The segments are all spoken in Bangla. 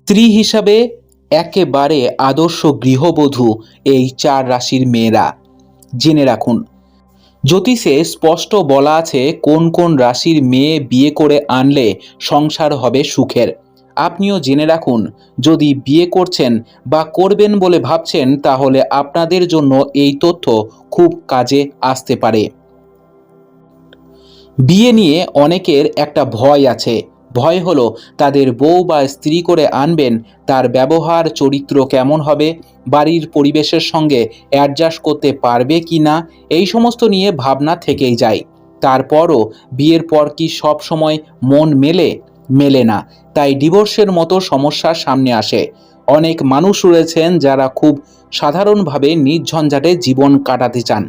স্ত্রী হিসাবে একেবারে আদর্শ গৃহবধূ এই 4 রাশির মেয়েরা। জেনে রাখুন, জ্যোতিষে স্পষ্ট বলা আছে কোন কোন রাশির মেয়ে বিয়ে করে আনলে সংসার হবে সুখের। আপনিও জেনে রাখুন, যদি বিয়ে করছেন বা করবেন বলে ভাবছেন তাহলে আপনাদের জন্য এই তথ্য খুব কাজে আসতে পারে। বিয়ে নিয়ে অনেকের একটা ভয় আছে। ভয় হলো তাদের বউ বা স্ত্রী করে আনবেন, তার ব্যবহার চরিত্র কেমন হবে, বাড়ির পরিবেশের সঙ্গে অ্যাডজাস্ট করতে পারবে কি না, এই সমস্ত নিয়ে ভাবনা থেকেই যায়। তারপরও বিয়ের পর কি সব সময় মন মেলে না, তাই ডিভোর্সের মতো সমস্যার সামনে আসে। অনেক মানুষ রয়েছেন যারা খুব সাধারণভাবে নির্ঝঞ্ঝাটে জীবন কাটাতে চান।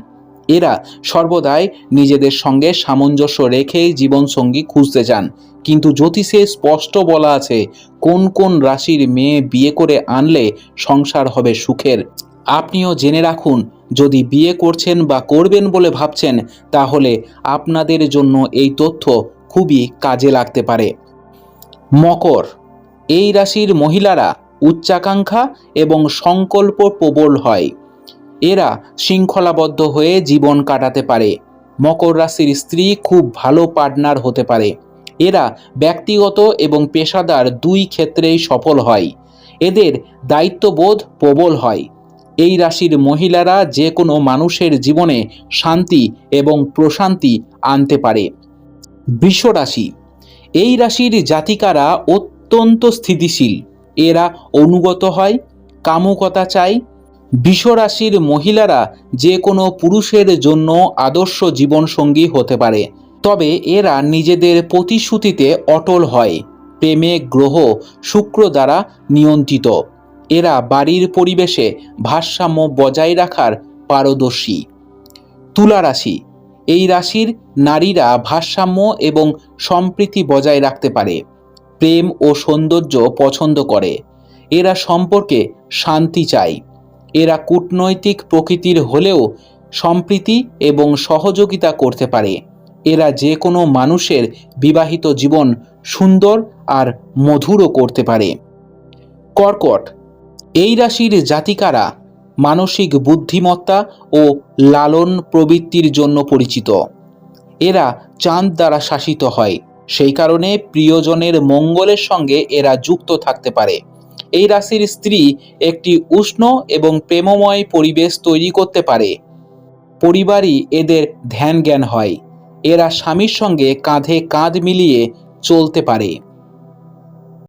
এরা সর্বদাই নিজেদের সঙ্গে সামঞ্জস্য রেখেই জীবনসঙ্গী খুঁজতে চান, কিন্তু জ্যোতিষে স্পষ্ট বলা আছে কোন কোন রাশির মেয়ে বিয়ে করে আনলে সংসার হবে সুখের। আপনিও জেনে রাখুন, যদি বিয়ে করছেন বা করবেন বলে ভাবছেন তাহলে আপনাদের জন্য এই তথ্য খুবই কাজে লাগতে পারে। মকর, এই রাশির মহিলারা উচ্চাকাঙ্ক্ষা এবং সংকল্প প্রবল হয়। এরা শৃঙ্খলাবদ্ধ হয়ে জীবন কাটাতে পারে। মকর রাশির স্ত্রী খুব ভালো পার্টনার হতে পারে। এরা ব্যক্তিগত এবং পেশাদার দুই ক্ষেত্রেই সফল হয়। এদের দায়িত্ববোধ প্রবল হয়। এই রাশির মহিলারা যে কোনো মানুষের জীবনে শান্তি এবং প্রশান্তি আনতে পারে। বৃষ রাশি, এই রাশির জাতিকারা অত্যন্ত স্থিতিশীল। এরা অনুগত হয়, কামুকতা চায়। বৃষ রাশির মহিলারা যে কোনো পুরুষের জন্য আদর্শ জীবনসঙ্গী হতে পারে, তবে এরা নিজেদের প্রতিশ্রুতিতে অটল হয়। প্রেমে গ্রহ শুক্র দ্বারা নিয়ন্ত্রিত। এরা বাড়ির পরিবেশে ভারসাম্য বজায় রাখার পারদর্শী। তুলা রাশি, এই রাশির নারীরা ভারসাম্য এবং সম্প্রীতি বজায় রাখতে পারে। প্রেম ও সৌন্দর্য পছন্দ করে। এরা সম্পর্কে শান্তি চায়। এরা কূটনৈতিক প্রকৃতির হলেও সম্প্রীতি এবং সহযোগিতা করতে পারে। এরা যে কোনো মানুষের বিবাহিত জীবন সুন্দর আর মধুরও করতে পারে। কর্কট, এই রাশির জাতিকারা মানসিক বুদ্ধিমত্তা ও লালন প্রবৃত্তির জন্য পরিচিত। এরা চাঁদ দ্বারা শাসিত হয়, সেই কারণে প্রিয়জনের মঙ্গলের সঙ্গে এরা যুক্ত থাকতে পারে। এই রাশির স্ত্রী একটি উষ্ণ এবং প্রেমময় পরিবেশ তৈরি করতে পারে। পরিবারই এদের ধ্যান জ্ঞান হয়। এরা স্বামীর সঙ্গে কাঁধে কাঁধ মিলিয়ে চলতে পারে।